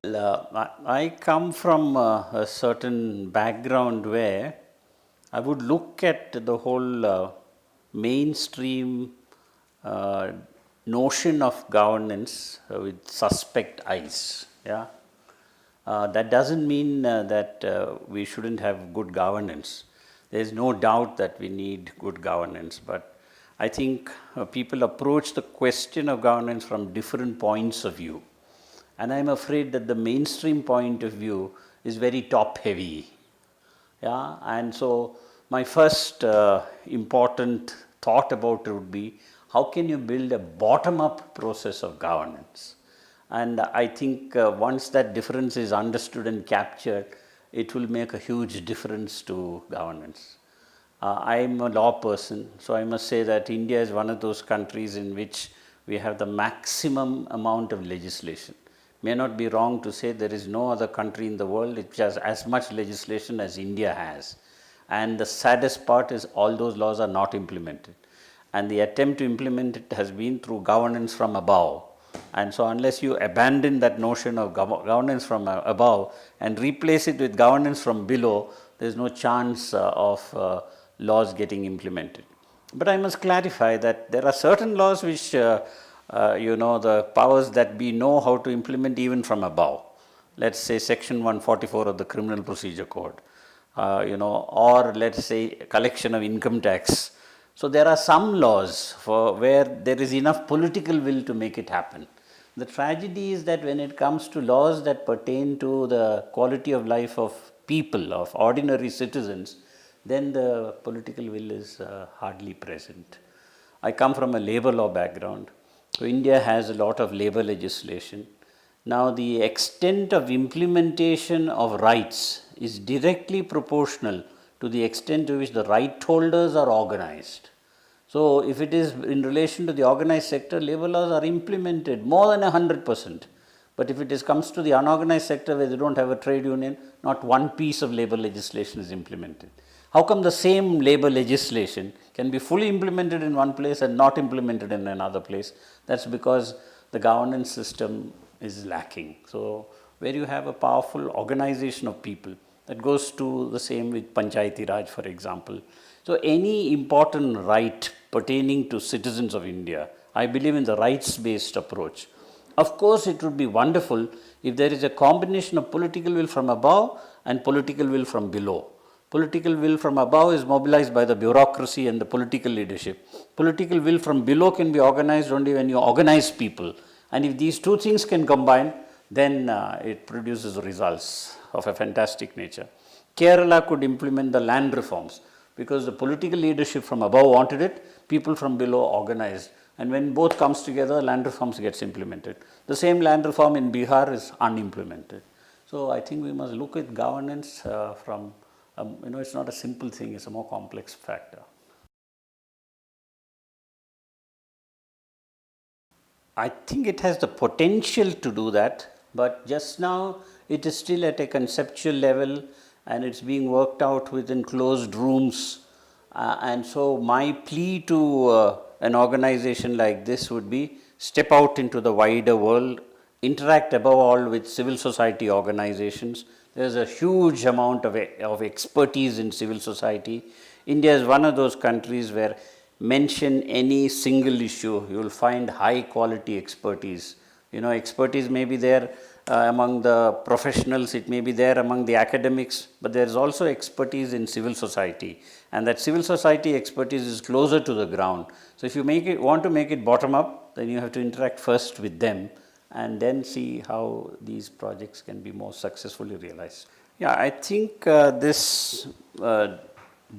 I come from a certain background where I would look at the whole mainstream uh, notion of governance with suspect eyes. Yeah, that doesn't mean that we shouldn't have good governance. There is no doubt that we need good governance, but I think people approach the question of governance from different points of view. And I'm afraid that the mainstream point of view is very top heavy. Yeah, and so my first important thought about it would be how can you build a bottom up process of governance? And I think once that difference is understood and captured, it will make a huge difference to governance. I am a law person, so I must say that India is one of those countries in which we have the maximum amount of legislation. May not be wrong to say there is no other country in the world which has as much legislation as India has. And the saddest part is all those laws are not implemented. And the attempt to implement it has been through governance from above. And so unless you abandon that notion of governance from above and replace it with governance from below, there is no chance of laws getting implemented. But I must clarify that there are certain laws which the powers that be know how to implement even from above. Let's say section 144 of the Criminal Procedure Code, or let's say collection of income tax. So there are some laws for where there is enough political will to make it happen. The tragedy is that when it comes to laws that pertain to the quality of life of people, of ordinary citizens, then the political will is hardly present. I come from a labor law background. So India has a lot of labor legislation. Now the extent of implementation of rights is directly proportional to the extent to which the right holders are organized. So if it is in relation to the organized sector, labor laws are implemented more than 100%. But if it comes to the unorganized sector where they don't have a trade union, not one piece of labor legislation is implemented. How come the same labor legislation can be fully implemented in one place and not implemented in another place? That's because the governance system is lacking. So where you have a powerful organization of people, that goes to the same with Panchayati Raj, for example. So any important right pertaining to citizens of India, I believe in the rights-based approach. Of course, it would be wonderful if there is a combination of political will from above and political will from below. Political will from above is mobilized by the bureaucracy and the political leadership. Political will from below can be organized only when you organize people. And if these two things can combine, then it produces results of a fantastic nature. Kerala could implement the land reforms because the political leadership from above wanted it, people from below organized. And when both comes together, land reforms gets implemented. The same land reform in Bihar is unimplemented. So I think we must look at governance from it's not a simple thing, it's a more complex factor. I think it has the potential to do that, but just now it is still at a conceptual level and it's being worked out within closed rooms. And so my plea to an organization like this would be step out into the wider world, interact above all with civil society organizations. There is a huge amount of expertise in civil society. India is one of those countries where mention any single issue, you will find high quality expertise. Expertise may be there among the professionals, it may be there among the academics, but there is also expertise in civil society. And that civil society expertise is closer to the ground. So if you want to make it bottom up, then you have to interact first with them and then see how these projects can be more successfully realized. Yeah, I think this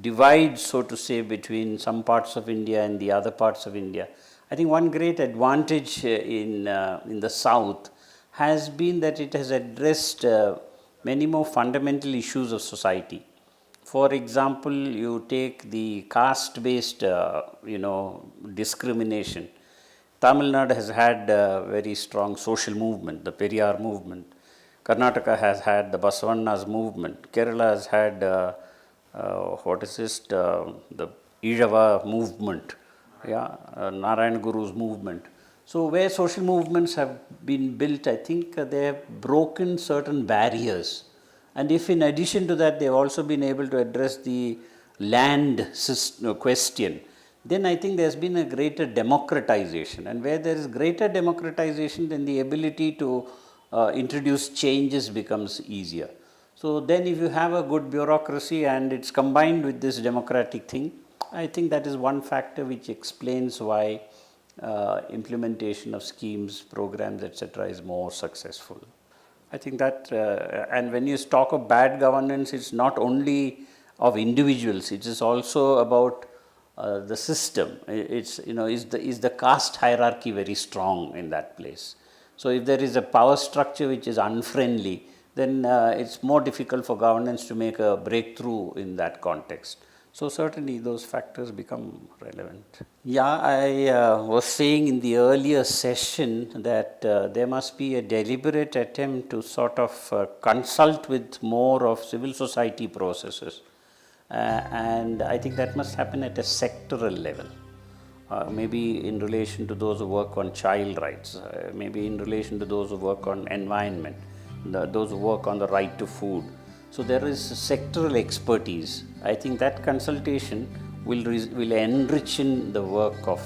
divide, so to say, between some parts of India and the other parts of India, I think one great advantage in the South has been that it has addressed many more fundamental issues of society. For example, you take the caste-based, discrimination. Tamil Nadu has had a very strong social movement, the Periyar movement. Karnataka has had the Basavanna's movement. Kerala has had the Ijava movement, Narayan Guru's movement. So where social movements have been built, I think they have broken certain barriers. And if in addition to that, they've also been able to address the land question, then I think there's been a greater democratization. And where there is greater democratization, then the ability to introduce changes becomes easier. So then if you have a good bureaucracy and it's combined with this democratic thing, I think that is one factor which explains why implementation of schemes, programs, etc. is more successful. I think that, and when you talk of bad governance, it's not only of individuals, it is also about the system. It's, is the caste hierarchy very strong in that place? So if there is a power structure which is unfriendly, then it's more difficult for governance to make a breakthrough in that context. So certainly those factors become relevant. Yeah, I was saying in the earlier session that there must be a deliberate attempt to sort of consult with more of civil society processes. And I think that must happen at a sectoral level. Maybe in relation to those who work on child rights, maybe in relation to those who work on environment, those who work on the right to food. So there is sectoral expertise. I think that consultation will enrich in the work of